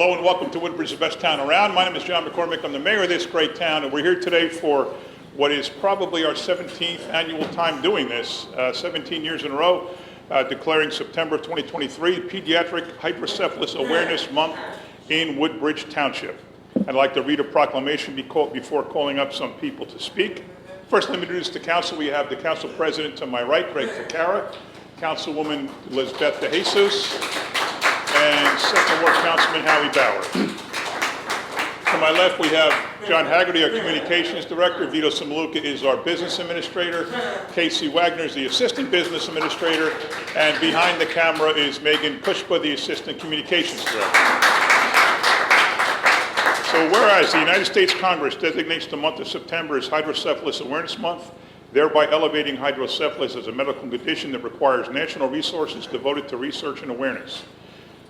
Hello and welcome to Woodbridge, the best town around. My name is John McCormick. I'm the mayor of this great town, and we're here today for what is probably our 17th annual time doing this, 17 years in a row, declaring September 2023 Pediatric Hydrocephalus Awareness Month in Woodbridge Township. I'd like to read a proclamation before calling up some people to speak. First, let me introduce the council. We have the council president to my right, Greg Ficara, Councilwoman LIZBETH DEJESUS, and Second Ward Councilman Howie BAUER. To my left, we have John Haggerty, our Communications Director. Vito Samaluka is our Business Administrator. Casey Wagner is the Assistant Business Administrator. And behind the camera is Megan Pushpa, the Assistant Communications Director. So whereas the United States Congress designates the month of September as Hydrocephalus Awareness Month, thereby elevating hydrocephalus as a medical condition that requires national resources devoted to research and awareness.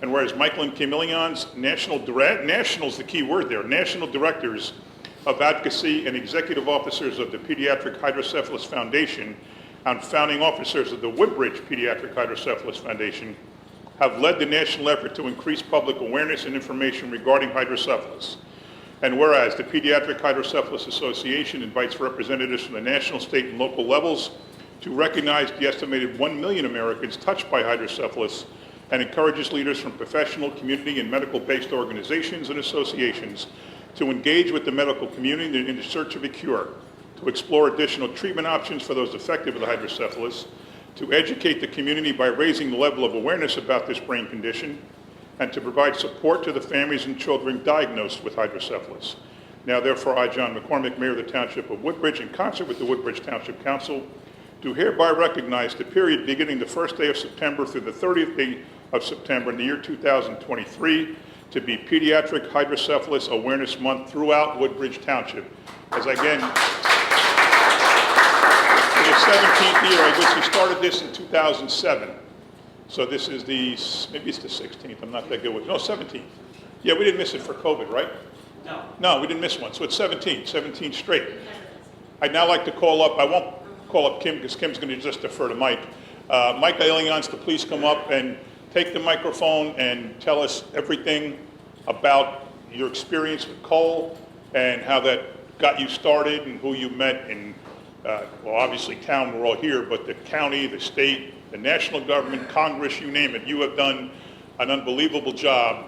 And whereas Michael and Kim Ilian's national is the key word there, national directors of advocacy and executive officers of the Pediatric Hydrocephalus Foundation and founding officers of the Woodbridge Pediatric Hydrocephalus Foundation have led the national effort to increase public awareness and information regarding hydrocephalus. And whereas the Pediatric Hydrocephalus Association invites representatives from the national, state, and local levels to recognize the estimated 1 million Americans touched by hydrocephalus and encourages leaders from professional, community, and medical-based organizations and associations to engage with the medical community in the search of a cure, to explore additional treatment options for those affected with hydrocephalus, to educate the community by raising the level of awareness about this brain condition, and to provide support to the families and children diagnosed with hydrocephalus. Now, therefore, I, John McCormick, Mayor of the Township of Woodbridge, in concert with the Woodbridge Township Council, do hereby recognize the period beginning the first day of September through the 30th day of September in the year 2023 to be Pediatric Hydrocephalus Awareness Month throughout Woodbridge Township. As again, for the 17th year, I guess we started this in 2007. So this is maybe it's the 16th, I'm not that good with, no, 17th. Yeah, we didn't miss it for COVID, right? No. No, we didn't miss one, so it's 17 straight. I'd now like to call up, I won't call up Kim because Kim's going to just defer to Mike. Mike Ilians to please come up and take the microphone and tell us everything about your experience with coal and how that got you started and who you met in, well, obviously town, we're all here, but the county, the state, the national government, Congress, you name it. You have done an unbelievable job.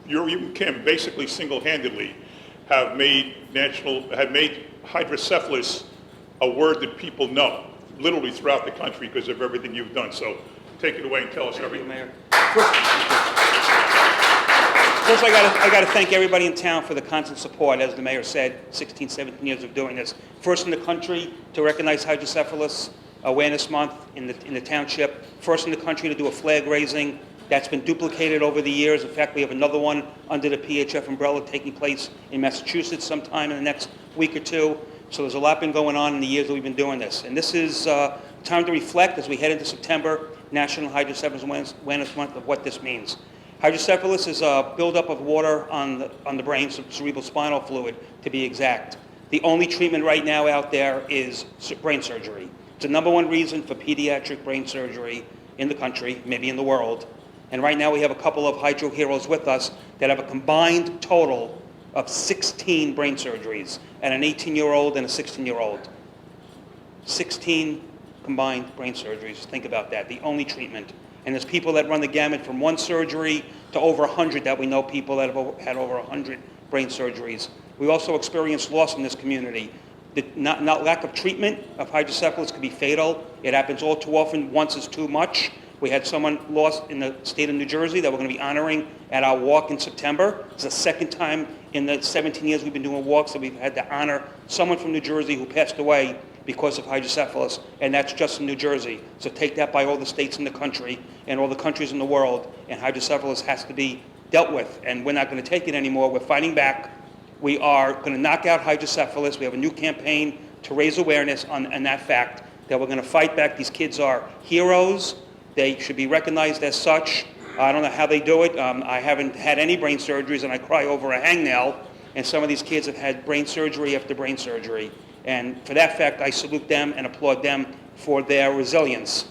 You and Kim basically single-handedly have made hydrocephalus a word that people know, literally throughout the country because of everything you've done. So take it away and tell us everything. Mayor. First, I got to thank everybody in town for the constant support. As the mayor said, 16, 17 years of doing this. First in the country to recognize Hydrocephalus Awareness Month in the township. First in the country to do a flag raising. That's been duplicated over the years. In fact, we have another one under the PHF umbrella taking place in Massachusetts sometime in the next week or two. So there's a lot been going on in the years that we've been doing this. And this is time to reflect as we head into September, National Hydrocephalus Awareness Month, of what this means. Hydrocephalus is a buildup of water on the brain, cerebral spinal fluid to be exact. The only treatment right now out there is brain surgery. It's the #1 reason for pediatric brain surgery in the country, maybe in the world. And right now we have a couple of hydro heroes with us that have a combined total of 16 brain surgeries, and an 18-year-old and a 16-year-old. 16 combined brain surgeries. Think about that, the only treatment. And there's people that run the gamut from 1 surgery to over 100 that we know people that have had over 100 brain surgeries. We also experience loss in this community. The lack of treatment of hydrocephalus could be fatal. It happens all too often. Once is too much. We had someone lost in the state of New Jersey that we're going to be honoring at our walk in September. It's the second time in the 17 years we've been doing walks that we've had to honor someone from New Jersey who passed away because of hydrocephalus, and that's just in New Jersey. So take that by all the states in the country and all the countries in the world, and hydrocephalus has to be dealt with, and we're not going to take it anymore. We're fighting back. We are going to knock out hydrocephalus. We have a new campaign to raise awareness on that fact, that we're going to fight back. These kids are heroes. They should be recognized as such. I don't know how they do it. I haven't had any brain surgeries, and I cry over a hangnail, and some of these kids have had brain surgery after brain surgery. And for that fact, I salute them and applaud them for their resilience.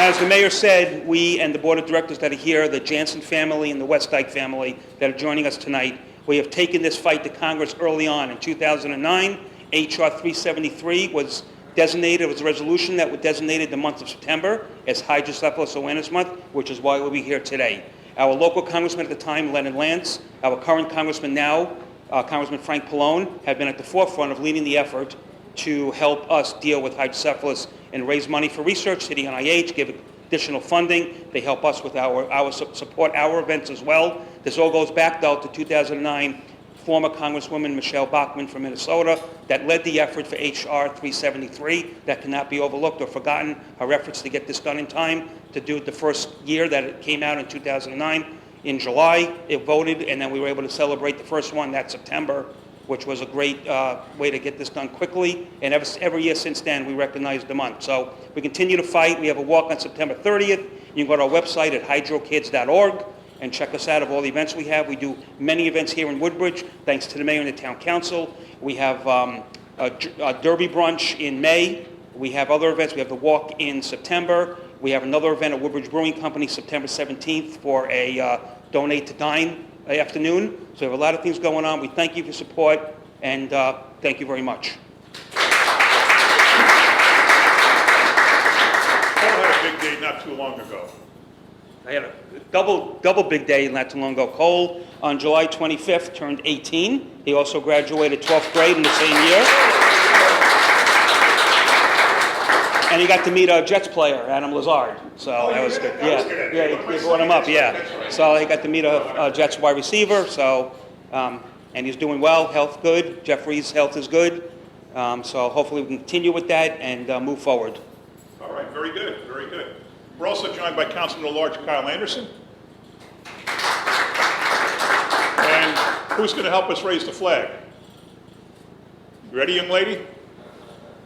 As the mayor said, we and the board of directors that are here, the Jansen family and the Westdyke family that are joining us tonight, we have taken this fight to Congress early on. In 2009, H.R. 373 was designated, it was a resolution that was designated the month of September as Hydrocephalus Awareness Month, which is why we'll be here today. Our local congressman at the time, Leonard Lance, our current congressman now, Congressman Frank Pallone, have been at the forefront of leading the effort to help us deal with hydrocephalus and raise money for research to the NIH, give additional funding. They help us with our support our events as well. This all goes back, though, to 2009. Former Congresswoman Michelle Bachmann from Minnesota that led the effort for H.R. 373. That cannot be overlooked or forgotten. Her efforts to get this done in time to do it the first year that it came out in 2009. In July, it voted, and then we were able to celebrate the first one that September, which was a great way to get this done quickly. And every year since then, we recognize the month. So we continue to fight. We have a walk on September 30th. You can go to our website at hydrokids.org and check us out of all the events we have. We do many events here in Woodbridge, thanks to the mayor and the town council. We have a Derby brunch in May. We have other events. We have the walk in September. We have another event at Woodbridge Brewing Company September 17th for a Donate to Dine afternoon. So we have a lot of things going on. We thank you for your support, and thank you very much. Cole had a big day not too long ago. I had a double big day not too long ago. Cole, on July 25th, turned 18. He also graduated 12th grade in the same year. And he got to meet a Jets player, Adam Lazard. So that was good. Yeah, he brought him up, yeah. So he got to meet a Jets wide receiver. So, and he's doing well, health good. Jeffrey's health is good. So hopefully we can continue with that and move forward. All right, very good, very good. We're also joined by Councilman at Large Kyle Anderson. And who's going to help us raise the flag? You ready, young lady?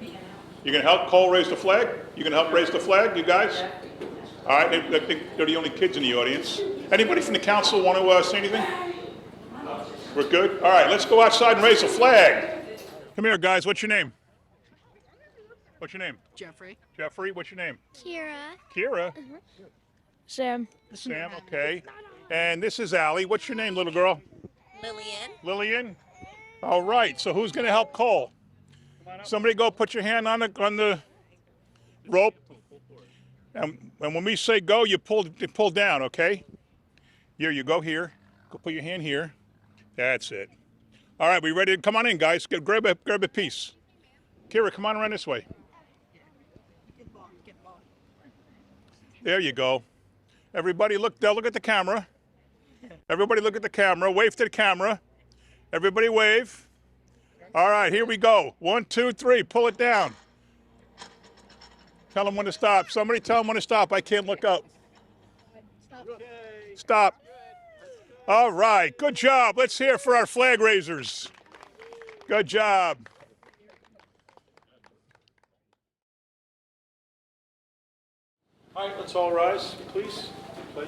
You going to help Cole raise the flag? You going to help raise the flag, you guys? All right, I think they're the only kids in the audience. Anybody from the council want to say anything? We're good? All right, let's go outside and raise the flag. Come here, guys. What's your name? What's your name? Jeffrey. Jeffrey, what's your name? Kira. Kira? Sam. Sam, okay. And this is Allie. What's your name, little girl? Lillian. Lillian? All right, so who's going to help Cole? Somebody go put your hand on the rope. And when we say go, you pull down, okay? Here, you go here. Go put your hand here. That's it. All right, we ready to come on in, guys? Grab a piece. Kira, come on around this way. There you go. Everybody look at the camera. Everybody look at the camera. Wave to the camera. Everybody wave. All right, here we go. 1, 2, 3. Pull it down. Tell them when to stop. Somebody tell them when to stop. I can't look up. Stop. All right, good job. Let's hear it for our flag raisers. Good job. All right, let's all rise, please. I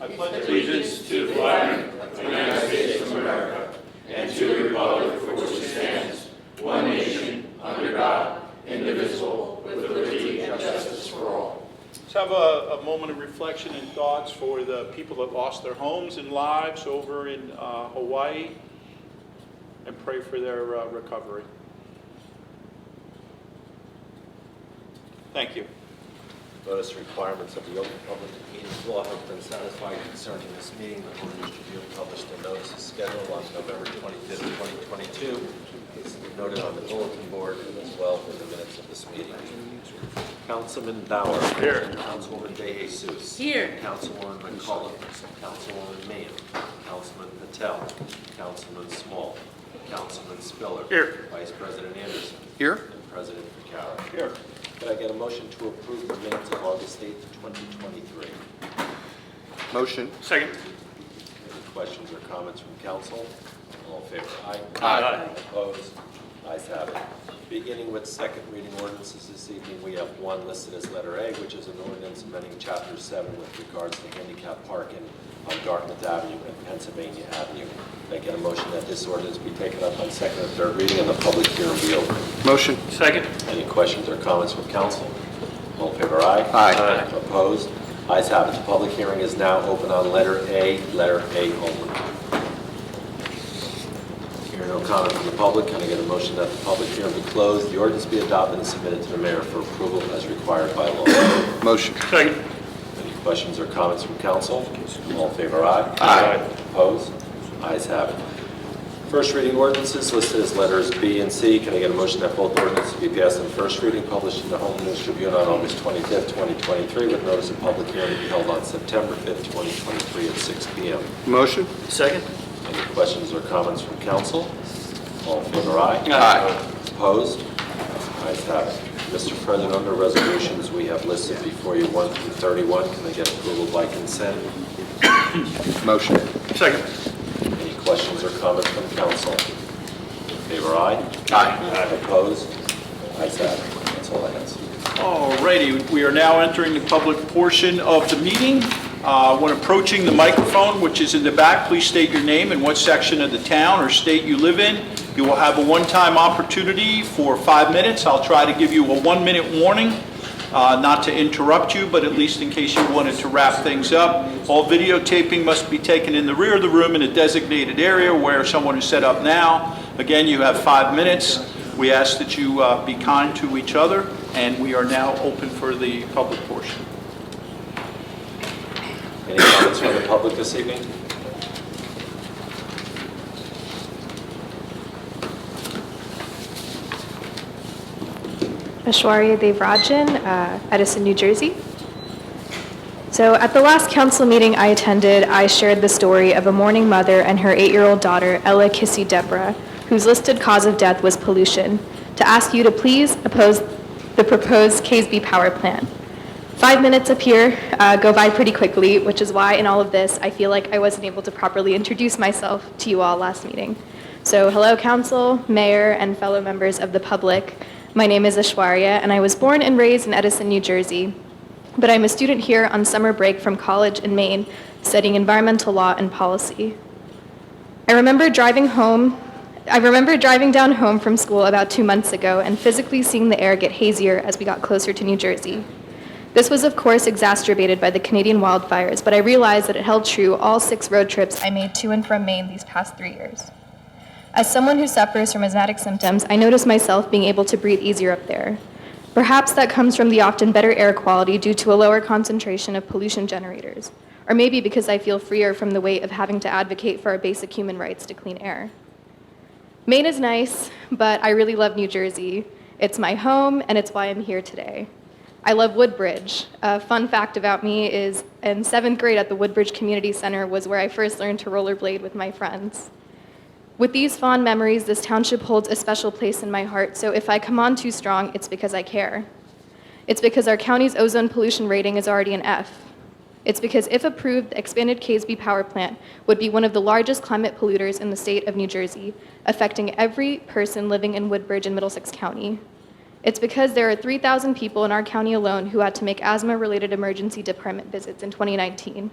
pledge allegiance to the flag of the United States of America and to the republic for which it stands, one nation, under God, indivisible, with liberty and justice for all. Let's have a moment of reflection and thoughts for the people that lost their homes and lives over in Hawaii, and pray for their recovery. Thank you. Notice requirements of the Open Public Meetings Law have been satisfied concerning this meeting. The Woodbridge Tribune published a notice of schedule on November 25th, 2022. It's noted on the bulletin board as well in the minutes of this meeting. Councilman Bauer. Here. Councilwoman DeJesus. Here. Councilwoman McCullough. Councilwoman Mahan. Councilman Patel. Councilman Small. Councilman Spiller. Here. Vice President Anderson. Here. And President Ficara. Here. Could I get a motion to approve the minutes of August 8th, 2023? Motion. Second. Any questions or comments from council? All in favor? Aye. Aye. Opposed? Ayes have it. Beginning with second reading ordinances this evening, we have one listed as letter A, which is an ordinance amending Chapter 7 with regards to handicap parking on Dartmouth Avenue and Pennsylvania Avenue. Can I get a motion that this ordinance be taken up on second and third reading and the public hearing be open? Motion. Second. Any questions or comments from council? All in favor, aye? Aye. Opposed? Ayes have it. The public hearing is now open on letter A only. Hearing no comment from the public, can I get a motion that the public hearing be closed, the ordinance be adopted and submitted to the mayor for approval as required by law? Motion. Second. Any questions or comments from council? All in favor, aye? Aye. Opposed? Ayes have it. First reading ordinances listed as letters B and C. Can I get a motion that both ordinances be passed on first reading, published in the Home News Tribune on August 25th, 2023, with notice of public hearing to be held on September 5th, 2023 at 6 p.m.? Motion. Second. Any questions or comments from council? All in favor, aye? Aye. Opposed? Ayes have it. Mr. President, under resolutions, we have listed before you 1 through 31. Can I get approval by consent? Motion. Second. Any questions or comments from council? In favor, aye? Aye. Opposed? Ayes have it. That's all I have. All righty, we are now entering the public portion of the meeting. When approaching the microphone, which is in the back, please state your name and what section of the town or state you live in. You will have a one-time opportunity for 5 minutes. I'll try to give you a 1-minute warning, not to interrupt you, but at least in case you wanted to wrap things up. All videotaping must be taken in the rear of the room in a designated area where someone is set up now. Again, you have 5 minutes. We ask that you be kind to each other, and we are now open for the public portion. Any comments from the public this evening? Aishwarya Devrajan, Edison, New Jersey. So at the last council meeting I attended, I shared the story of a mourning mother and her 8-year-old daughter, Ella Kissy Deborah, whose listed cause of death was pollution, to ask you to please oppose the proposed Casby power plant. 5 minutes up here go by pretty quickly, which is why in all of this I feel like I wasn't able to properly introduce myself to you all last meeting. So hello council, mayor, and fellow members of the public. My name is Aishwarya, and I was born and raised in Edison, New Jersey, but I'm a student here on summer break from college in Maine, studying environmental law and policy. I remember driving down home from school about 2 months ago and physically seeing the air get hazier as we got closer to New Jersey. This was, of course, exacerbated by the Canadian wildfires, but I realized that it held true all 6 road trips I made to and from Maine these past 3 years. As someone who suffers from asthmatic symptoms, I notice myself being able to breathe easier up there. Perhaps that comes from the often better air quality due to a lower concentration of pollution generators, or maybe because I feel freer from the weight of having to advocate for our basic human rights to clean air. Maine is nice, but I really love New Jersey. It's my home, and it's why I'm here today. I love Woodbridge. A fun fact about me is in 7th grade at the Woodbridge Community Center was where I first learned to rollerblade with my friends. With these fond memories, this township holds a special place in my heart, so if I come on too strong, it's because I care. It's because our county's ozone pollution rating is already an F. It's because if approved, the expanded Casby power plant would be one of the largest climate polluters in the state of New Jersey, affecting every person living in Woodbridge and Middlesex County. It's because there are 3,000 people in our county alone who had to make asthma-related emergency department visits in 2019.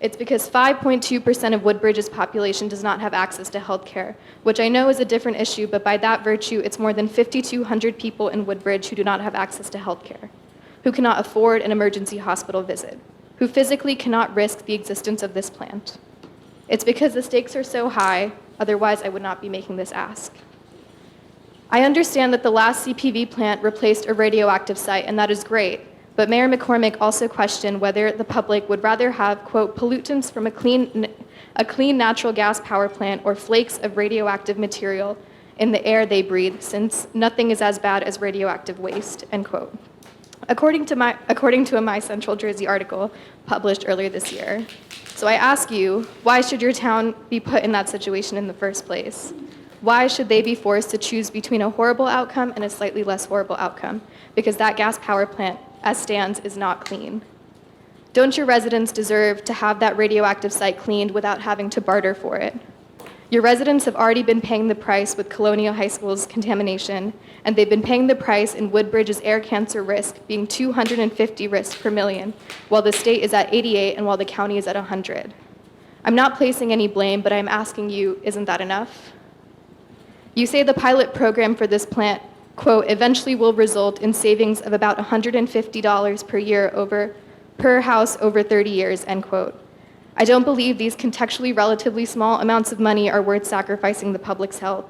It's because 5.2% of Woodbridge's population does not have access to health care, which I know is a different issue, but by that virtue, it's more than 5,200 people in Woodbridge who do not have access to health care, who cannot afford an emergency hospital visit, who physically cannot risk the existence of this plant. It's because the stakes are so high, otherwise I would not be making this ask. I understand that the last CPV plant replaced a radioactive site, and that is great. But Mayor McCormick also questioned whether the public would rather have, quote, pollutants from a clean natural gas power plant or flakes of radioactive material in the air they breathe, since nothing is as bad as radioactive waste, end quote. According to a My Central Jersey article published earlier this year. So I ask you, why should your town be put in that situation in the first place? Why should they be forced to choose between a horrible outcome and a slightly less horrible outcome? Because that gas power plant, as stands, is not clean. Don't your residents deserve to have that radioactive site cleaned without having to barter for it? Your residents have already been paying the price with Colonial High School's contamination, and they've been paying the price in Woodbridge's air cancer risk being 250 risks per million, while the state is at 88 and while the county is at 100. I'm not placing any blame, but I'm asking you, isn't that enough? You say the pilot program for this plant quote, eventually will result in savings of about $150 per year per house over 30 years, end quote. I don't believe these contextually relatively small amounts of money are worth sacrificing the public's health.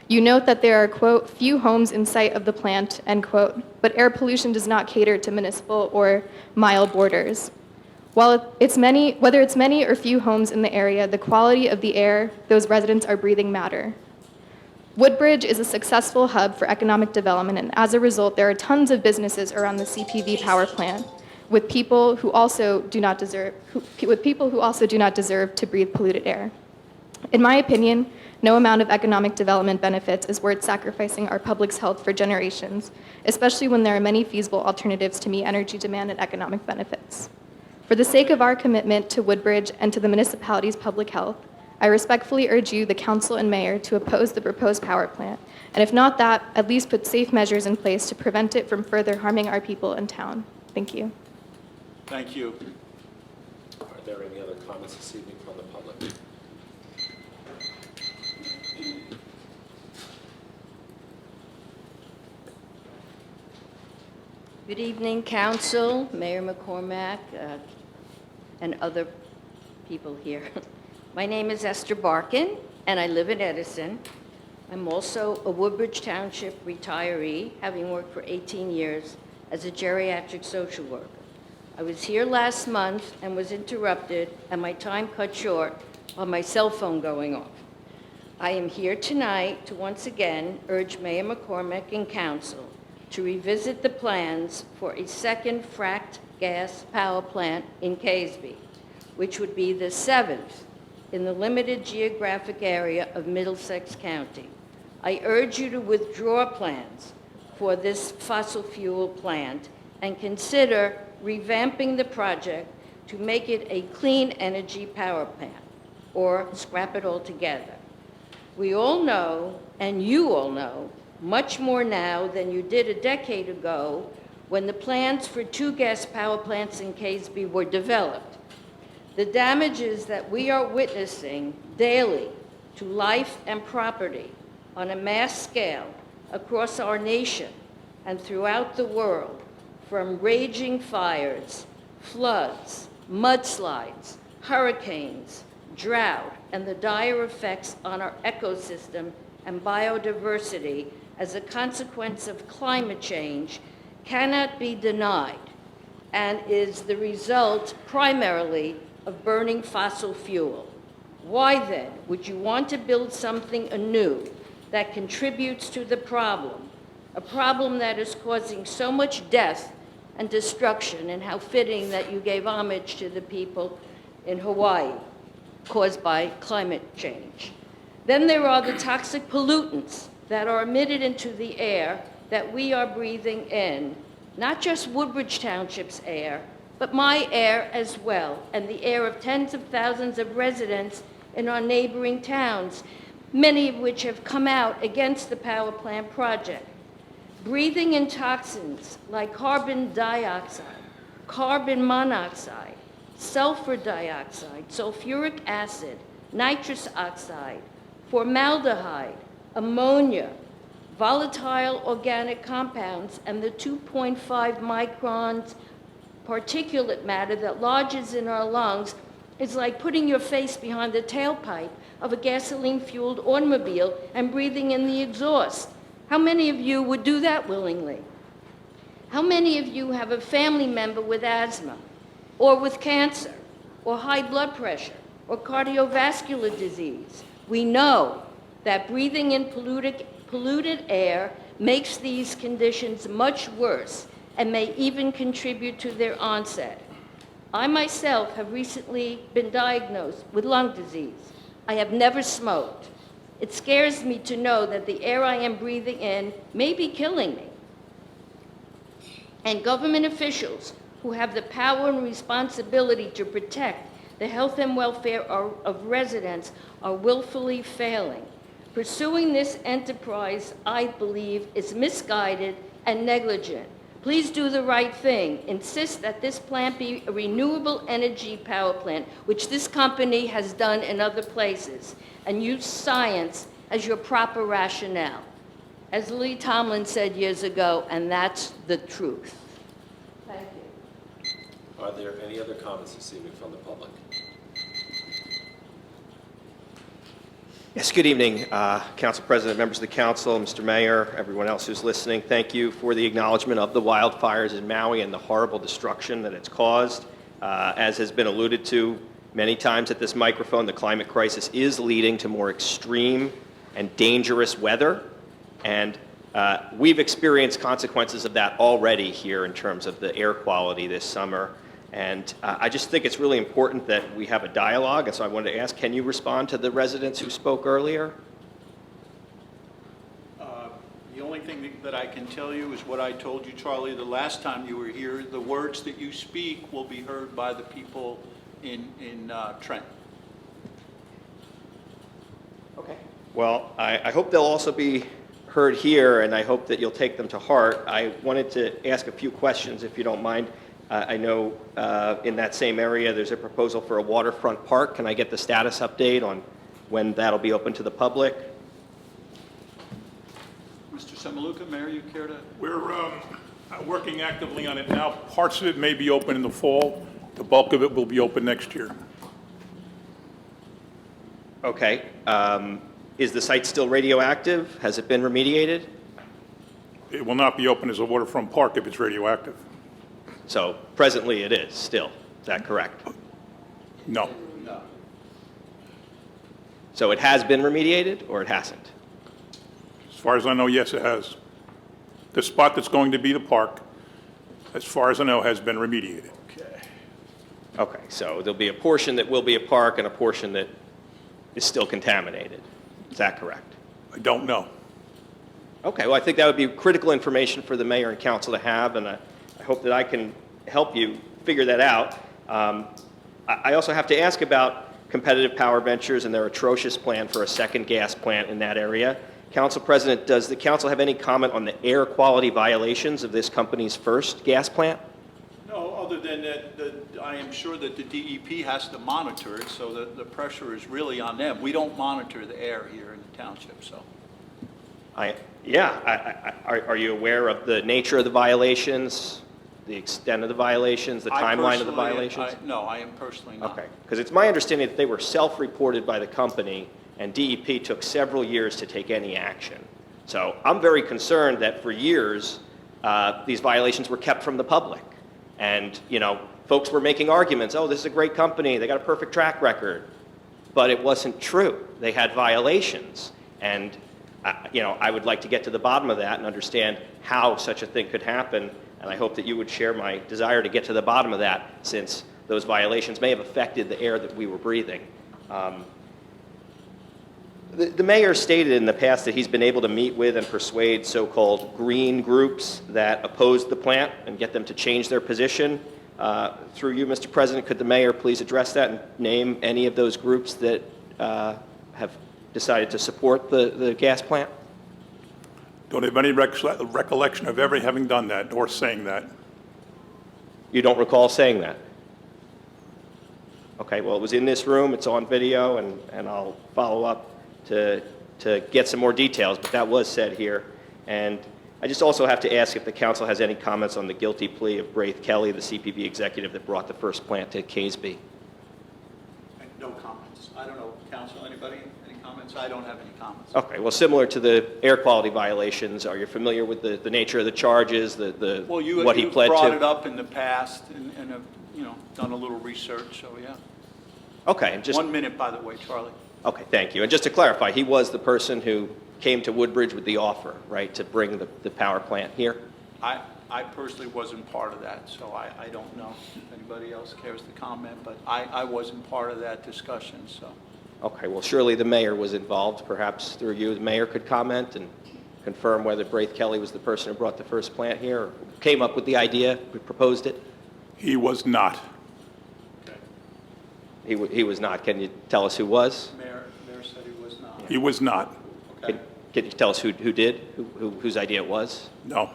You note that there are, quote, few homes in sight of the plant, end quote, but air pollution does not cater to municipal or mile borders. Whether it's many or few homes in the area, the quality of the air those residents are breathing matter. Woodbridge is a successful hub for economic development, and as a result, there are tons of businesses around the CPV power plant with people who also do not deserve to breathe polluted air. In my opinion, no amount of economic development benefits is worth sacrificing our public's health for generations, especially when there are many feasible alternatives to meet energy demand and economic benefits. For the sake of our commitment to Woodbridge and to the municipality's public health, I respectfully urge you, the council and mayor, to oppose the proposed power plant, and if not that, at least put safe measures in place to prevent it from further harming our people in town. Thank you. Thank you. Are there any other comments this evening from the public? Good evening, Council, Mayor McCormack, and other people here. My name is Esther Barkin, and I live in Edison. I'm also a Woodbridge Township retiree, having worked for 18 years as a geriatric social worker. I was here last month and was interrupted, and my time cut short by my cell phone going off. I am here tonight to once again urge Mayor McCormack and Council to revisit the plans for a second fracked gas power plant in Casby, which would be the 7th in the limited geographic area of Middlesex County. I urge you to withdraw plans for this fossil fuel plant and consider revamping the project to make it a clean energy power plant, or scrap it altogether. We all know, and you all know, much more now than you did a decade ago when the plans for 2 gas power plants in Casby were developed. The damages that we are witnessing daily to life and property on a mass scale across our nation and throughout the world, from raging fires, floods, mudslides, hurricanes, drought, and the dire effects on our ecosystem and biodiversity as a consequence of climate change cannot be denied and is the result primarily of burning fossil fuel. Why then would you want to build something anew that contributes to the problem, a problem that is causing so much death and destruction, and how fitting that you gave homage to the people in Hawaii caused by climate change. Then there are the toxic pollutants that are emitted into the air that we are breathing in, not just Woodbridge Township's air, but my air as well, and the air of tens of thousands of residents in our neighboring towns, many of which have come out against the power plant project. Breathing in toxins like carbon dioxide, carbon monoxide, sulfur dioxide, sulfuric acid, nitrous oxide, formaldehyde, ammonia, volatile organic compounds, and the 2.5 microns particulate matter that lodges in our lungs is like putting your face behind the tailpipe of a gasoline-fueled automobile and breathing in the exhaust. How many of you would do that willingly? How many of you have a family member with asthma, or with cancer, or high blood pressure, or cardiovascular disease? We know that breathing in polluted air makes these conditions much worse and may even contribute to their onset. I myself have recently been diagnosed with lung disease. I have never smoked. It scares me to know that the air I am breathing in may be killing me. And government officials who have the power and responsibility to protect the health and welfare of residents are willfully failing. Pursuing this enterprise, I believe, is misguided and negligent. Please do the right thing. Insist that this plant be a renewable energy power plant, which this company has done in other places, and use science as your proper rationale. as Lee Tomlin said years ago, and that's the truth. Thank you. Are there any other comments this evening from the public? Yes, good evening, Council President, members of the council, Mr. Mayor, everyone else who's listening. Thank you for the acknowledgement of the wildfires in Maui and the horrible destruction that it's caused. As has been alluded to many times at this microphone, the climate crisis is leading to more extreme and dangerous weather, and we've experienced consequences of that already here in terms of the air quality this summer. And I just think it's really important that we have a dialogue, and so I wanted to ask, can you respond to the residents who spoke earlier? The only thing that I can tell you is what I told you, Charlie, the last time you were here. The words that you speak will be heard by the people in Trent. Okay. Well, I hope they'll also be heard here, and I hope that you'll take them to heart. I wanted to ask a few questions, if you don't mind. I know in that same area there's a proposal for a waterfront park. Can I get the status update on when that'll be open to the public? Mr. Semaluka, Mayor, you care to? We're working actively on it now. Parts of it may be open in the fall. The bulk of it will be open next year. Okay. Is the site still radioactive? Has it been remediated? It will not be open as a waterfront park if it's radioactive. So presently it is still. Is that correct? No. No. So it has been remediated or it hasn't? As far as I know, yes, it has. The spot that's going to be the park, as far as I know, has been remediated. Okay. Okay, so there'll be a portion that will be a park and a portion that is still contaminated. Is that correct? I don't know. Okay, well, I think that would be critical information for the mayor and council to have, and I hope that I can help you figure that out. I also have to ask about Competitive Power Ventures and their atrocious plan for a second gas plant in that area. Council President, does the council have any comment on the air quality violations of this company's first gas plant? No, other than that, I am sure that the DEP has to monitor it, so that the pressure is really on them. We don't monitor the air here in the township, so. Are you aware of the nature of the violations, the extent of the violations, the timeline of the violations? No, I am personally not. Okay, because it's my understanding that they were self-reported by the company, and DEP took several years to take any action. So I'm very concerned that for years, these violations were kept from the public. And, you know, folks were making arguments, oh, this is a great company, they got a perfect track record. But it wasn't true. They had violations. And, you know, I would like to get to the bottom of that and understand how such a thing could happen. And I hope that you would share my desire to get to the bottom of that, since those violations may have affected the air that we were breathing. The mayor stated in the past that he's been able to meet with and persuade so-called green groups that opposed the plant and get them to change their position. Through you, Mr. President, could the mayor please address that and name any of those groups that have decided to support the gas plant? Don't have any recollection of ever having done that or saying that. You don't recall saying that? Okay, well, it was in this room, it's on video, and I'll follow up to get some more details, but that was said here. And I just also have to ask if the council has any comments on the guilty plea of Braith Kelly, the CPB executive that brought the first plant to Caseby. No comments. I don't know, council, anybody, any comments? I don't have any comments. Okay, well, similar to the air quality violations, are you familiar with the nature of the charges, Well, what he you've pled brought to? it up in the past and have, you know, done a little research, so yeah. Okay, and just 1 minute, by the way, Charlie. okay, thank you. And just to clarify, he was the person who came to Woodbridge with the offer, right, to bring the power plant here? I personally wasn't part of that, so I don't know if anybody else cares to comment, but I wasn't part of that discussion, so. Okay, well, surely the mayor was involved. Perhaps through you, the mayor could comment and confirm whether Braith Kelly was the person who brought the first plant here, or came up with the idea, who proposed it? He was not. He was not. Can you tell us who was? Mayor said he was not. He was not. Okay. Can you tell us who did, whose idea it was? No.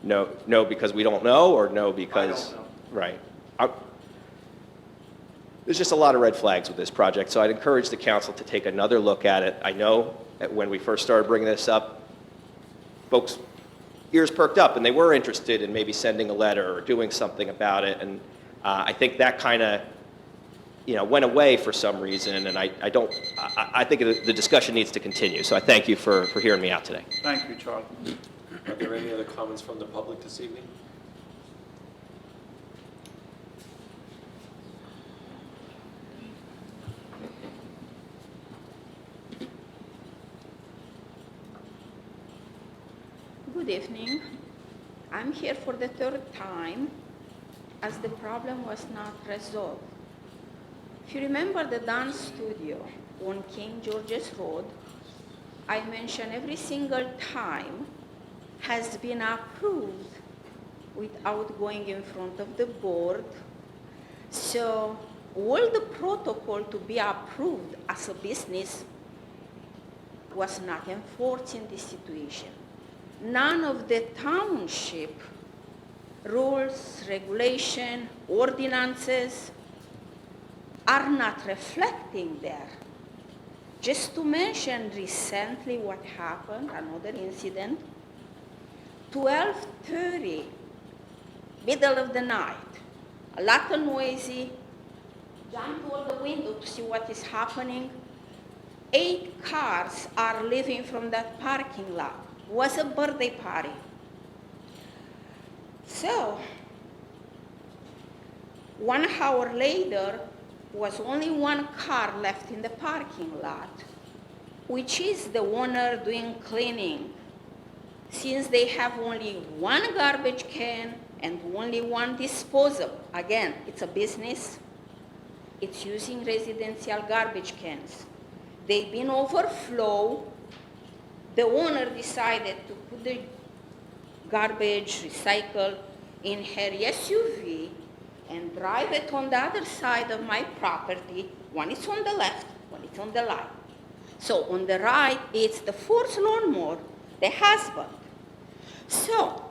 No, because we don't know, or no because? I don't know. Right. there's just a lot of red flags with this project, so I'd encourage the council to take another look at it. I know that when we first started bringing this up, folks' ears perked up and they were interested in maybe sending a letter or doing something about it, and I think that kind of went away for some reason, and I think the discussion needs to continue, so I thank you for hearing me out today. Thank you, Charlie. Are there any other comments from the public this evening? Good evening. I'm here for the third time as the problem was not resolved. If you remember the dance studio on King George's Road, I mentioned every single time has been approved without going in front of the board. So all the protocol to be approved as a business was not enforced in this situation. None of the township rules, regulation, ordinances are not reflecting there. Just to mention recently what happened, another incident, 12:30, middle of the night, a lot of noisy, jump toward the window to see what is happening. 8 cars are leaving from that parking lot. It was a birthday party. So, 1 hour later, was only 1 car left in the parking lot, which is the owner doing cleaning. Since they have only 1 garbage can and only 1 disposal, again, it's a business, it's using residential garbage cans. They've been overflow. The owner decided to put the garbage, recycle in her SUV and drive it on the other side of my property. One is on the left, one is on the right. So on the right, it's the 4th lawnmower, the husband. So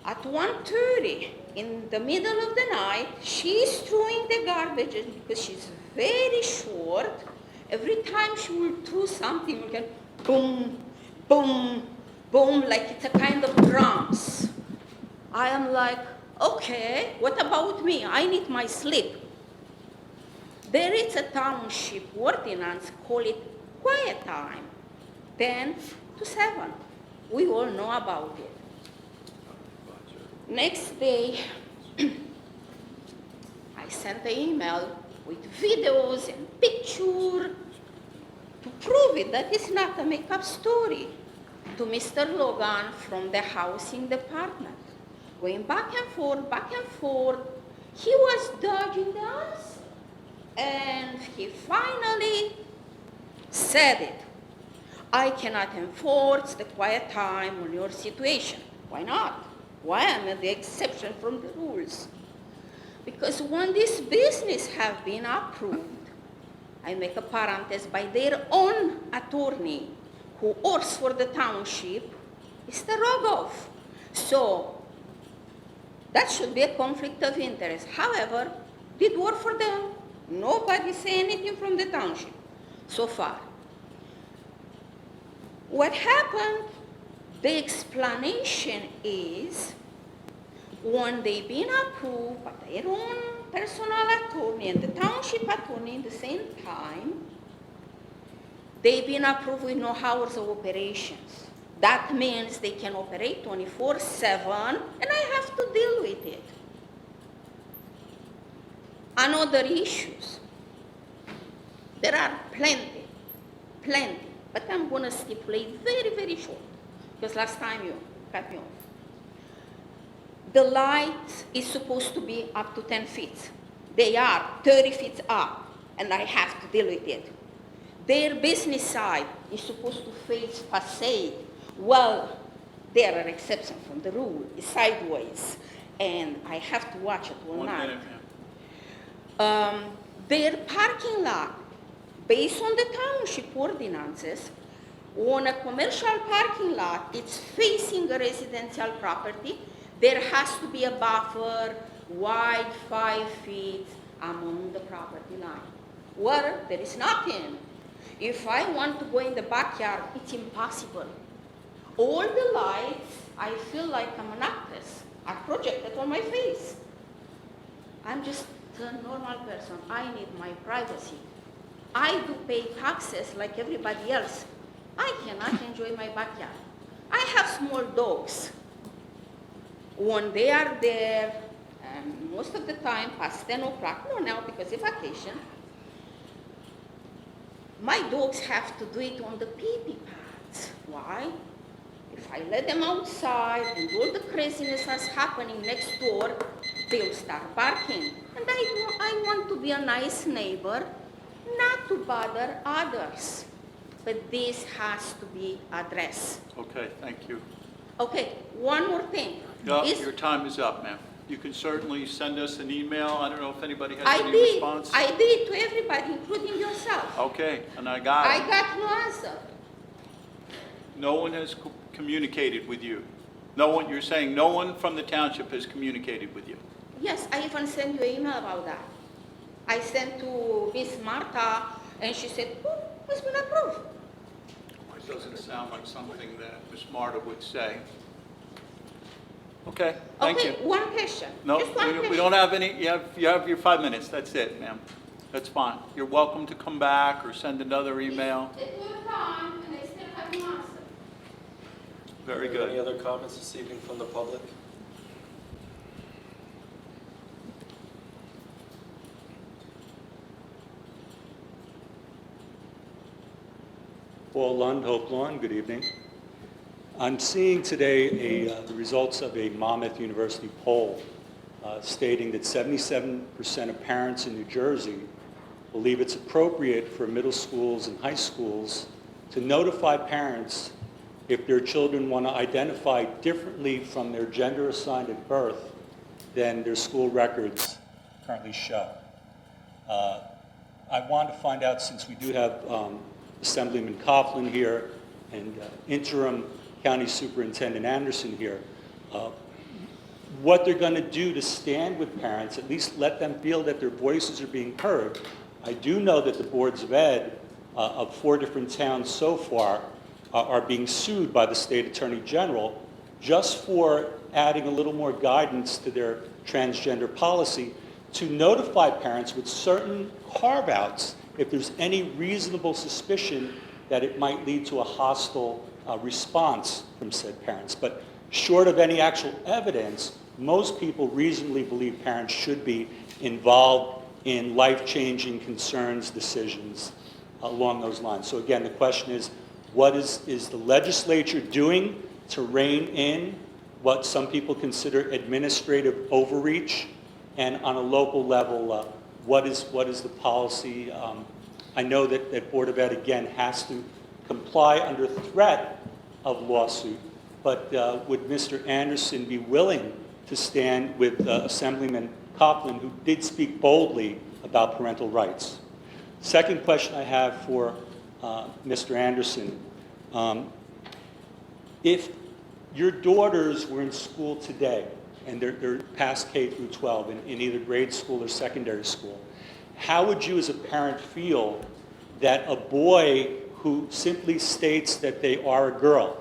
at 1:30, in the middle of the night, she's throwing the garbage because she's very short. Every time she will throw something, we get boom, boom, boom, like it's a kind of drums. I am like, okay, what about me? I need my sleep. There is a township ordinance, call it quiet time, 10 to 7. We all know about it. Next day, I sent an email with videos and picture to prove it that it's not a make-up story to Mr. Logan from the housing department. Going back and forth, he was dodging the answer. And he finally said it. I cannot enforce the quiet time on your situation. Why not? Why am I the exception from the rules? Because when this business have been approved, I make a parenthesis, by their own attorney who works for the township, Mr. Rogov. So that should be a conflict of interest. However, did work for them. Nobody say anything from the township so far. What happened, the explanation is when they've been approved by their own personal attorney and the township attorney at the same time, they've been approved with no hours of operations. That means they can operate 24/7, and I have to deal with it. Another issues, there are plenty, but I'm going to stipulate very, very short, because last time you cut me off. The light is supposed to be up to 10 feet. They are 30 feet up, and I have to deal with it. Their business side is supposed to face facade. Well, there are exceptions from the rule. It's sideways, and I have to watch it all night. Their parking lot, based on the township ordinances, on a commercial parking lot, it's facing a residential property. There has to be a buffer, wide 5 feet, I'm on the property line. Where there is nothing. If I want to go in the backyard, it's impossible. All the lights, I feel like I'm an actress. I project it on my face. I'm just a normal person. I need my privacy. I do pay taxes like everybody else. I cannot enjoy my backyard. I have small dogs. When they are there, and most of the time past 10 o'clock, no now because of vacation, my dogs have to do it on the pee-pee pads. Why? If I let them outside and all the craziness that's happening next door, they'll start barking. And I want to be a nice neighbor, not to bother others. But this has to be addressed. Okay, thank you. Okay, one more thing. No, Is- your time is up, ma'am. You can certainly send us an email. I don't know if anybody has I any did. response. I did to everybody, including yourself. Okay, and I got I it. got no answer. No one has communicated with you. No one, you're saying no one from the township has communicated with you? Yes, I even sent you an email about that. I sent to Miss Marta, and she said, oh, it's been approved. It doesn't sound like something that Ms. Marta would say. Okay, thank you. Okay, one question. No, Just one we question. don't have any, you have your 5 minutes, that's it, ma'am. That's fine. You're welcome to come back or send another email. It took time, and I still have no answer. Very Are there Any good. other comments this evening from the public? Paul Lund, Hope Lawn, good evening. I'm seeing today the results of a Monmouth University poll stating that 77% of parents in New Jersey believe it's appropriate for middle schools and high schools to notify parents if their children want to identify differently from their gender assigned at birth than their school records currently show. I want to find out, since we do have Assemblyman Coughlin here and interim County Superintendent Anderson here, what they're going to do to stand with parents, at least let them feel that their voices are being heard. I do know that the boards of ed of 4 different towns so far are being sued by the state attorney general just for adding a little more guidance to their transgender policy to notify parents with certain carve-outs if there's any reasonable suspicion that it might lead to a hostile response from said parents. But short of any actual evidence, most people reasonably believe parents should be involved in life-changing concerns, decisions along those lines. So again, the question is, what is the legislature doing to rein in what some people consider administrative overreach? And on a local level, what is the policy? I know that Board of Ed, again, has to comply under threat of lawsuit, but would Mr. Anderson be willing to stand with Assemblyman Coughlin, who did speak boldly about parental rights? Second question I have for Mr. Anderson. If your daughters were in school today, and they're past K through 12 in either grade school or secondary school, how would you as a parent feel that a boy who simply states that they are a girl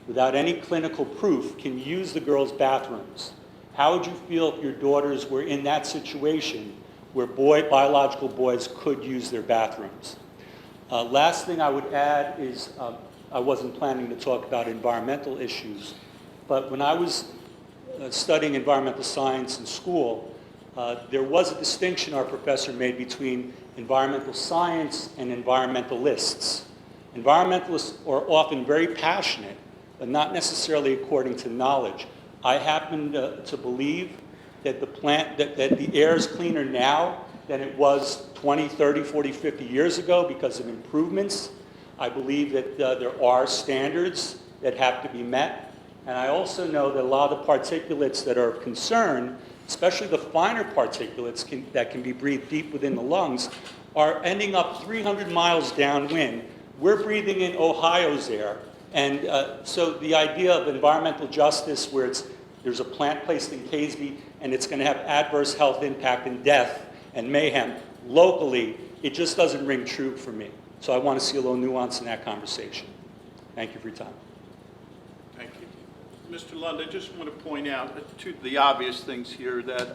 without any clinical proof can use the girls' bathrooms? How would you feel if your daughters were in that situation where biological boys could use their bathrooms? Last thing I would add is, I wasn't planning to talk about environmental issues, but when I was studying environmental science in school, there was a distinction our professor made between environmental science and environmentalists. Environmentalists are often very passionate, but not necessarily according to knowledge. I happen to believe that the air is cleaner now than it was 20, 30, 40, 50 years ago because of improvements. I believe that there are standards that have to be met. And I also know that a lot of the particulates that are of concern, especially the finer particulates that can be breathed deep within the lungs, are ending up 300 miles downwind. We're breathing in Ohio's air. And so the idea of environmental justice where there's a plant placed in Caseby and it's going to have adverse health impact and death and mayhem locally, it just doesn't ring true for me. So I want to see a little nuance in that conversation. Thank you for your time. Thank you. Mr. Lund, I just want to point out the obvious things here, that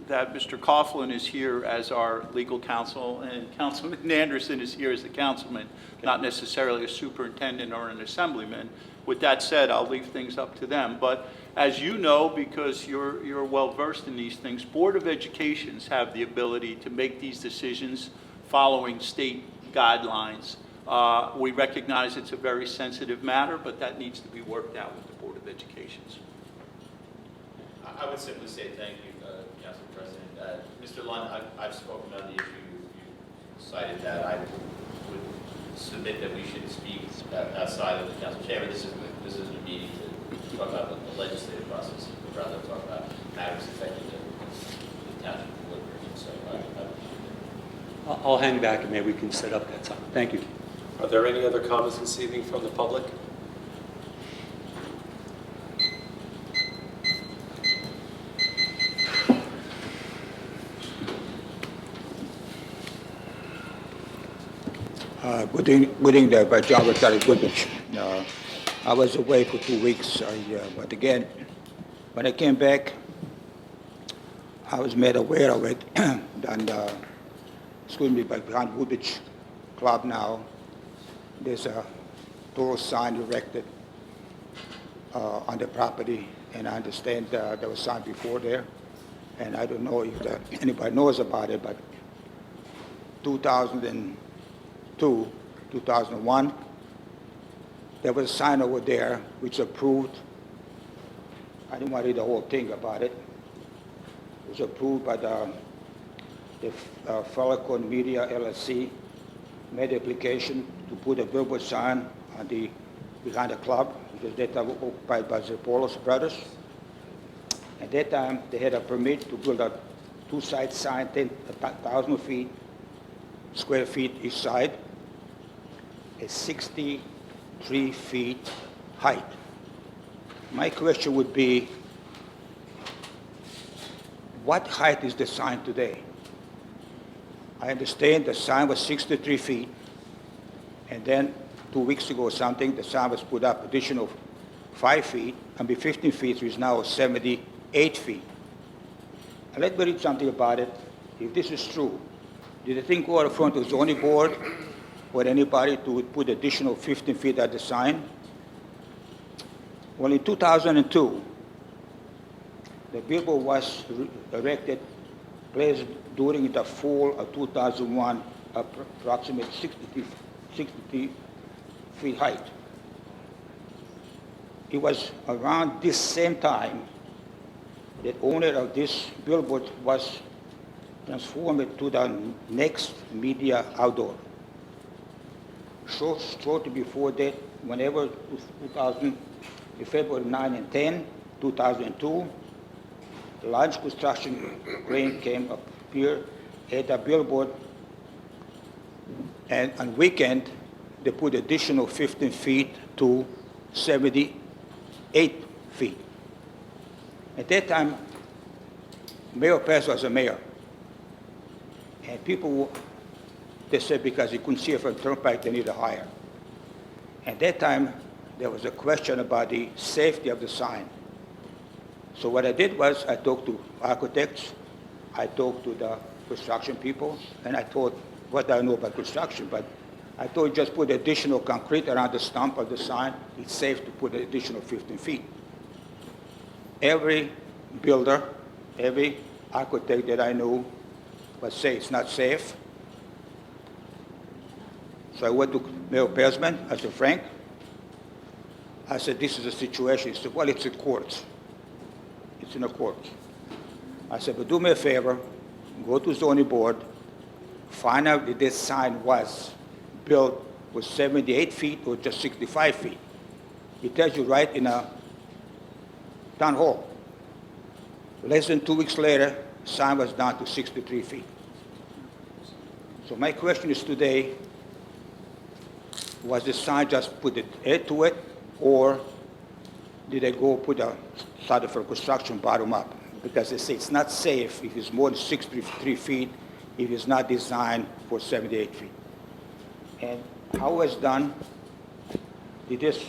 that Mr. Coughlin is here as our legal counsel, and Councilman Anderson is here as the councilman, not necessarily a superintendent or an assemblyman. With that said, I'll leave things up to them. But as you know, because you're well-versed in these things, Board of Educations have the ability to make these decisions following state guidelines. We recognize it's a very sensitive matter, but that needs to be worked out with the Board of Educations. I would simply say thank you, Council President. Mr. Lund, I've spoken on the issue. You cited that. I would submit that we should speak outside of the council chamber. This isn't a meeting to talk about the legislative process, but rather talk about matters affecting the township of Woodbridge. So I'll hang back and maybe we can set up that time. Thank you. Are there any other comments this evening from the public? Good evening there, by John Retired Woodbridge. I was away for 2 weeks, but again, when I came back, I was made aware of it, and by behind Woodbridge Club now, there's a tall sign erected on the property, and I understand there was a sign before there, and I don't know if anybody knows about it, but 2002, 2001, there was a sign over there which approved. I didn't want to read the whole thing about it. It was approved by the Falcon Media LLC, made application to put a billboard sign on behind the club, because that time occupied by the Polos brothers. At that time, they had a permit to build a two-side sign, 10,000 square feet each side, at 63 feet height. My question would be, what height is the sign today? I understand the sign was 63 feet, and then 2 weeks ago or something, the sign was put up additional 5 feet, and be 15 feet, which is now 78 feet. And let me read something about it. If this is true, did the thing go in front of the zoning board or anybody to put additional 15 feet at the sign? Well, in 2002, the billboard was erected, placed during the fall of 2001, approximately 60 feet height. It was around this same time that owner of this billboard was transformed to the next media outdoor. Shortly before that, whenever 2000, February 9 and 10, 2002, the large construction crane came up here at the billboard, and on weekend, they put additional 15 feet to 78 feet. At that time, Mayor Perez was a mayor. And people, they said because he couldn't see it from the turnpike, they need to hire. At that time, there was a question about the safety of the sign. So what I did was I talked to architects, I talked to the construction people, and I thought, what do I know about construction? But I thought just put additional concrete around the stump of the sign, it's safe to put an additional 15 feet. Every builder, every architect that I knew would say it's not safe. So I went to Mayor Pesman, I said, Frank, I said, this is the situation. He said, well, it's in courts. It's in the courts. I said, but do me a favor, go to zoning board, find out if this sign was built with 78 feet or just 65 feet. It tells you right in a town hall. Less than 2 weeks later, sign was down to 63 feet. So my question is today, was the sign just put it add to it, or did they go put a started for construction bottom up? because they say it's not safe if it's more than 63 feet, if it's not designed for 78 feet. And how it's done, they just,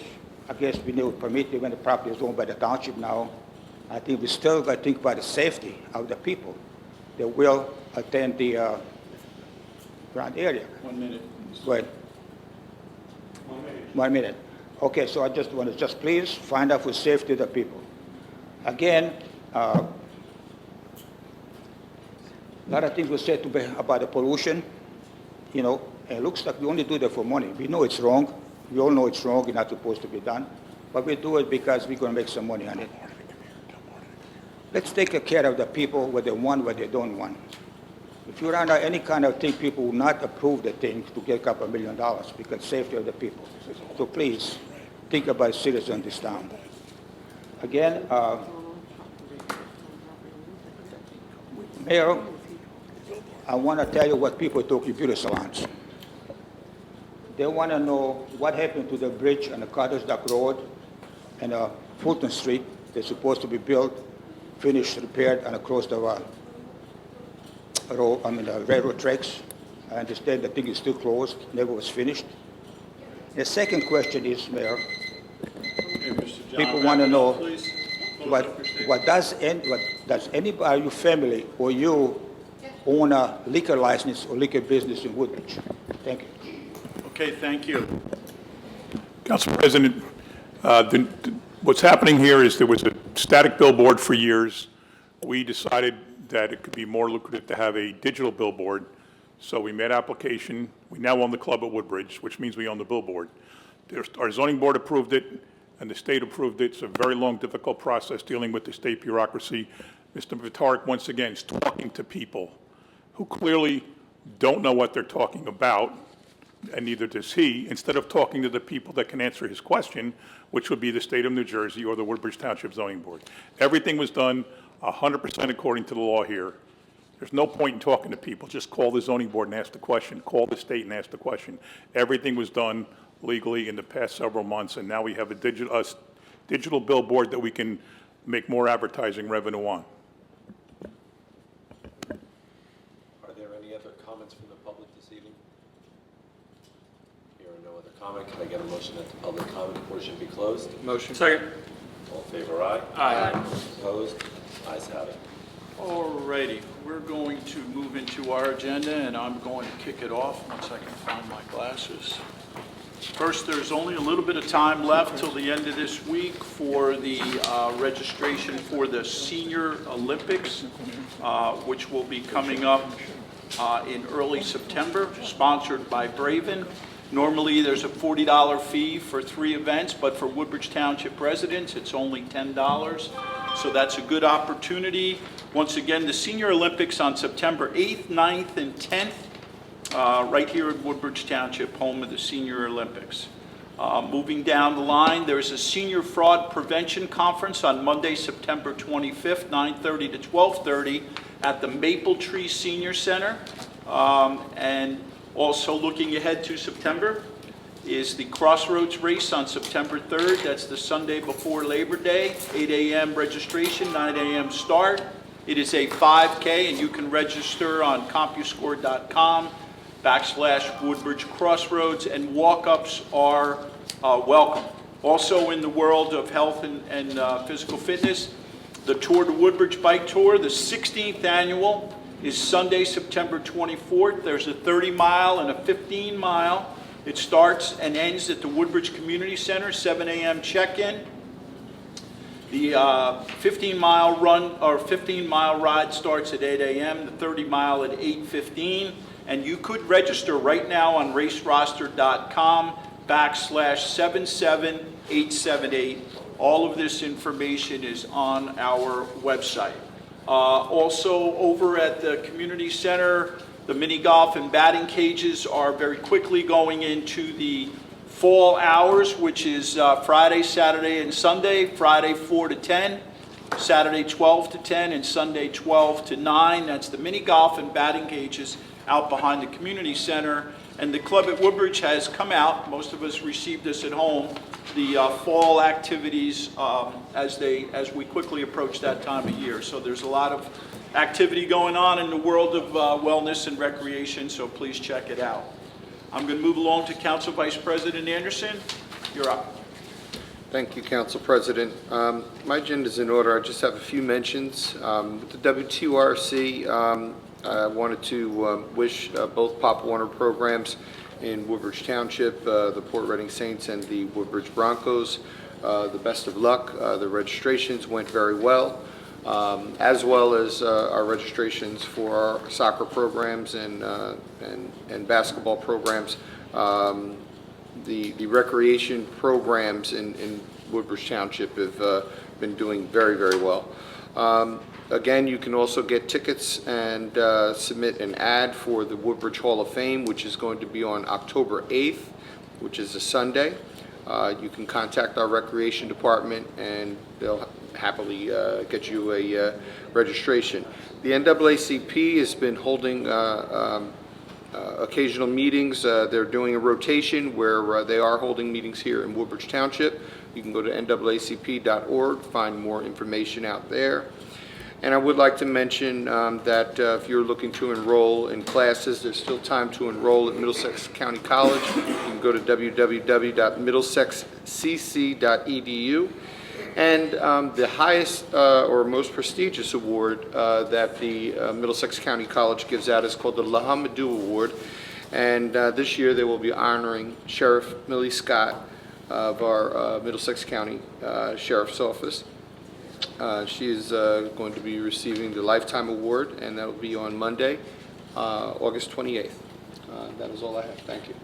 I guess, been able to permit it when the property is owned by the township now. I think we still got to think about the safety of the people that will attend the ground area. 1 minute. Go ahead. 1 minute. Okay, so I just want to please find out for safety of the people. Again, a lot of things were said about the pollution. You know, and it looks like we only do that for money. We know it's wrong. We all know it's wrong. It's not supposed to be done. But we do it because we're going to make some money on it. Let's take care of the people, what they want, what they don't want. If you run out any kind of thing, people will not approve the thing to get $2 million because safety of the people. So please, think about citizens in this town. Again, Mayor, I want to tell you what people talk to beauty salons. They want to know what happened to the bridge on the Cottage Dock Road and Fulton Street. They're supposed to be built, finished, repaired, and across the railroad tracks. I understand the thing is still closed, never was finished. The second question is, Mayor, people want to know what does anybody, your family, or you own a liquor license or liquor business in Woodbridge? Thank you. Okay, thank you. Council President, what's happening here is there was a static billboard for years. We decided that it could be more lucrative to have a digital billboard, so we made application. We now own the club at Woodbridge, which means we own the billboard. Our zoning board approved it, and the state approved it. It's a very long, difficult process dealing with the state bureaucracy. Mr. Vitarik, once again, is talking to people who clearly don't know what they're talking about, and neither does he, instead of talking to the people that can answer his question, which would be the state of New Jersey or the Woodbridge Township Zoning Board. Everything was done 100% according to the law here. There's no point in talking to people. Just call the zoning board and ask the question. Call the state and ask the question. Everything was done legally in the past several months, and now we have a digital billboard that we can make more advertising revenue on. Are there any other comments from the public this evening? Here are no other comment. Can I get a motion that the public comment portion be closed? Motion. Second. All in favor, aye? Aye. Opposed? Ayes have it. All righty, we're going to move into our agenda, and I'm going to kick it off once I can find my glasses. First, there's only a little bit of time left till the end of this week for the registration for the Senior Olympics, which will be coming up in early September, sponsored by Braven. Normally, there's a $40 fee for 3 events, but for Woodbridge Township residents, it's only $10. So that's a good opportunity. Once again, the Senior Olympics on September 8th, 9th, and 10th, right here at Woodbridge Township, home of the Senior Olympics. Moving down the line, there's a Senior Fraud Prevention Conference on Monday, September 25th, 9:30 to 12:30 at the Maple Tree Senior Center. And also looking ahead to September is the Crossroads Race on September 3rd. That's the Sunday before Labor Day, 8 a.m. registration, 9 a.m. start. It is a 5K, and you can register on CompuScore.com/Woodbridge Crossroads, and walk-ups are welcome. Also in the world of health and physical fitness, the Tour de Woodbridge Bike Tour, the 16th annual, is Sunday, September 24th. There's a 30-mile and a 15-mile. It starts and ends at the Woodbridge Community Center, 7 a.m. check-in. The 15-mile run or 15-mile ride starts at 8 a.m., the 30-mile at 8:15, and you could register right now on raceroster.com/77878. All of this information is on our website. Also, over at the community center, the mini golf and batting cages are very quickly going into the fall hours, which is Friday, Saturday, and Sunday. Friday 4 to 10, Saturday 12 to 10, and Sunday 12 to 9. That's the mini golf and batting cages out behind the community center. And the club at Woodbridge has come out, most of us received this at home, the fall activities as we quickly approach that time of year. So there's a lot of activity going on in the world of wellness and recreation, so please check it out. I'm going to move along to Council Vice President Anderson. You're up. Thank you, Council President. My agenda is in order. I just have a few mentions. With the W2RC, I wanted to wish both Pop Warner programs in Woodbridge Township, the Port Reading Saints and the Woodbridge Broncos, the best of luck. The registrations went very well, as well as our registrations for our soccer programs and basketball programs. The recreation programs in Woodbridge Township have been doing very, very well. Again, you can also get tickets and submit an ad for the Woodbridge Hall of Fame, which is going to be on October 8th, which is a Sunday. You can contact our recreation department and they'll happily get you a registration. The NAACP has been holding occasional meetings. They're doing a rotation where they are holding meetings here in Woodbridge Township. You can go to naacp.org, find more information out there. And I would like to mention that if you're looking to enroll in classes, there's still time to enroll at Middlesex County College. You can go to www.middlesexcc.edu. And the highest or most prestigious award that the Middlesex County College gives out is called the Lahamadou Award. And this year they will be honoring Sheriff Millie Scott of our Middlesex County Sheriff's Office. She is going to be receiving the Lifetime Award, and that will be on Monday, August 28th. That is all I have. Thank you.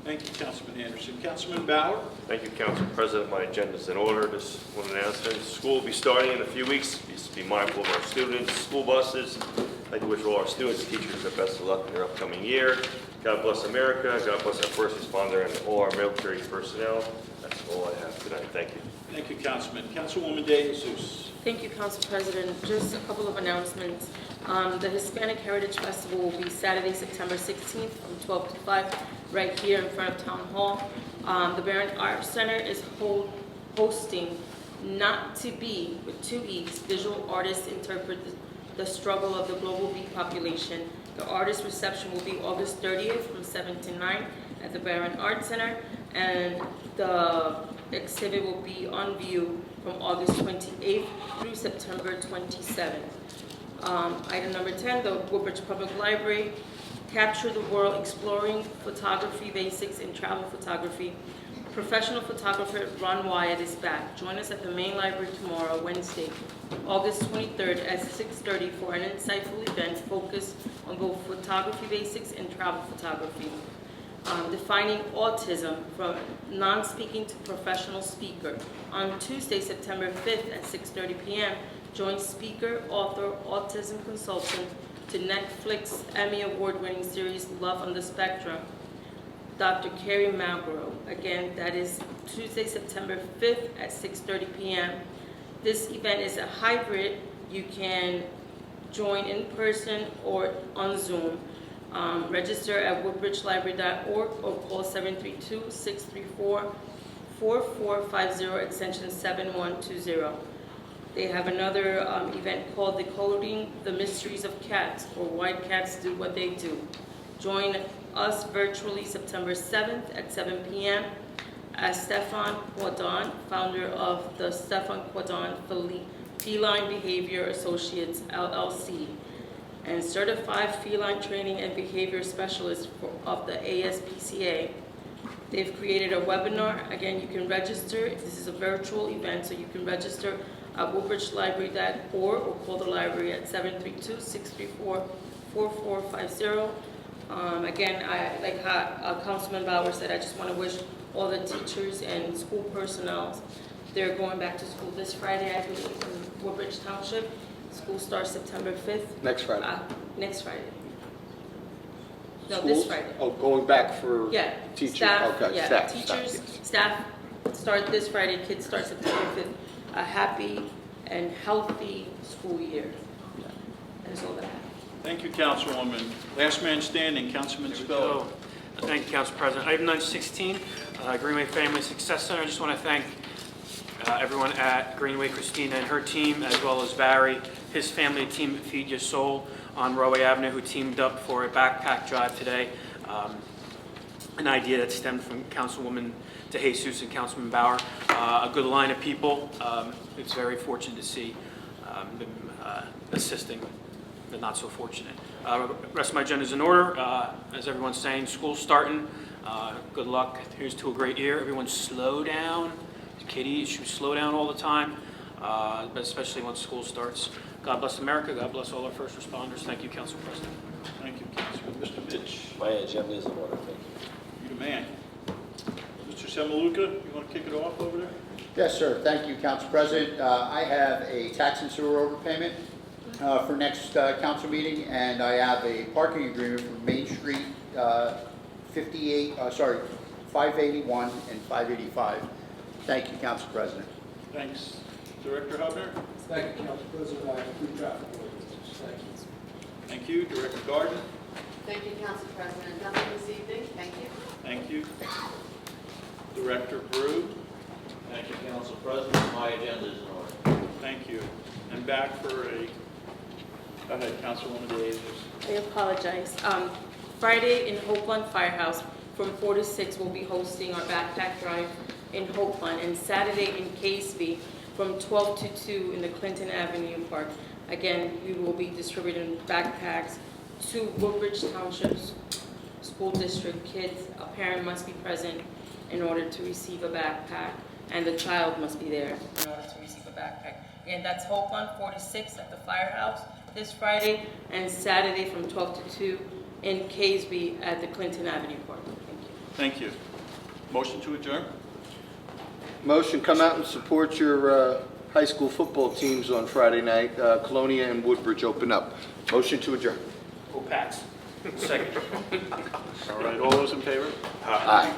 Thank you, Councilman Anderson. Councilman Bauer? Thank you, Council President. My agenda is in order. Just one announcement. School will be starting in a few weeks. Please be mindful of our students, school buses. I'd like to wish all our students and teachers the best of luck in their upcoming year. God bless America. God bless our first responder and all our military personnel. That's all I have tonight. Thank you. Thank you, Councilman. Councilwoman DeJesus. Thank you, Council President. Just a couple of announcements. The Hispanic Heritage Festival will be Saturday, September 16th from 12 to 5 right here in front of Town Hall. The Barron Art Center is hosting Not to Be, with 2 E's, visual artists interpret the struggle of the global beat population. The artist reception will be August 30th from 7 to 9 at the Barron Art Center, and the exhibit will be on view from August 28th through September 27th. Item number 10, the Woodbridge Public Library, Capture the World, Exploring Photography Basics in Travel Photography. Professional photographer Ron Wyatt is back. Join us at the main library tomorrow, Wednesday, August 23rd at 6:30 for an insightful event focused on both photography basics and travel photography. Defining autism from non-speaking to professional speaker. On Tuesday, September 5th at 6:30 p.m., join speaker, author, autism consultant to Netflix Emmy Award-winning series Love on the Spectrum, Dr. Carrie Malborough. Again, that is Tuesday, September 5th at 6:30 p.m. This event is a hybrid. You can join in person or on Zoom. Register at woodbridgelibrary.org or call 732-634-4450 extension 7120. They have another event called Decoding the Mysteries of Cats, or Why Cats Do What They Do. Join us virtually September 7th at 7 p.m. as Stefan Quadon, founder of the Stefan Quadon Feline Behavior Associates, LLC, and certified feline training and behavior specialist of the ASPCA. They've created a webinar. Again, you can register. This is a virtual event, so you can register at woodbridgelibrary.org or call the library at 732-634-4450. Again, like how Councilman Bauer said, I just want to wish all the teachers and school personnel, they're going back to school this Friday, I believe, in Woodbridge Township. School starts September 5th. Next Friday. Next Friday. No, Schools? this Friday. Oh, going back for Yeah. teachers. Staff, Okay, yeah. staff. Teachers, Yes. staff start this Friday, kids start September 5th. A happy and healthy school year. That's all that I have. Thank you, Councilwoman. Last man standing, Councilman Spiller. Thank you, Council President. Item number 16, Greenway Family Success Center. I just want to thank everyone at Greenway, Christina and her team, as well as Barry, his family team at Feed Your Soul on Rahway Avenue, who teamed up for a backpack drive today. An idea that stemmed from Councilwoman DeJesus and Councilman Bauer. A good line of people. It's very fortunate to see them assisting the not so fortunate. Rest of my agenda is in order. As everyone's saying, school's starting. Good luck. Here's to a great year. Everyone slow down. Katie, she should slow down all the time, but especially once school starts. God bless America. God bless all our first responders. Thank you, Council President. Thank you, Councilman. Mr. Mitch, My agenda is in order, thank you. you the man. Mr. Semaluka, you want to kick it off over there? Yes, sir. Thank you, Council President. I have a tax and sewer overpayment for next council meeting, and I have a parking agreement for Main Street 581 and 585. Thank you, Council President. Thanks. Director Hubner? Thank you, Council President. I have 3 traffic ordinances. Thank you. Thank you. Director Garden? Thank you, Council President. Nothing this evening. Thank you. Thank you. Director Brew? Thank you, Council President. My agenda is in order. Thank you. And back for a, go ahead, Councilwoman DeJesus. I apologize. Friday in Hopeland Firehouse from 4 to 6, we'll be hosting our backpack drive in Hopeland, and Saturday in Caseby from 12 to 2 in the Clinton Avenue Park. Again, we will be distributing backpacks to Woodbridge Township School District. Kids, a parent must be present in order to receive a backpack, and the child must be there in order to receive a backpack. Again, that's Hopeland 4 to 6 at the Firehouse this Friday, and Saturday from 12 to 2 in Caseby at the Clinton Avenue Park. Thank you. Thank you. Motion to adjourn? Motion, come out and support your high school football teams on Friday night. Colonia and Woodbridge open up. Motion to adjourn. Go Pats. Second. All right, all those in favor? Aye.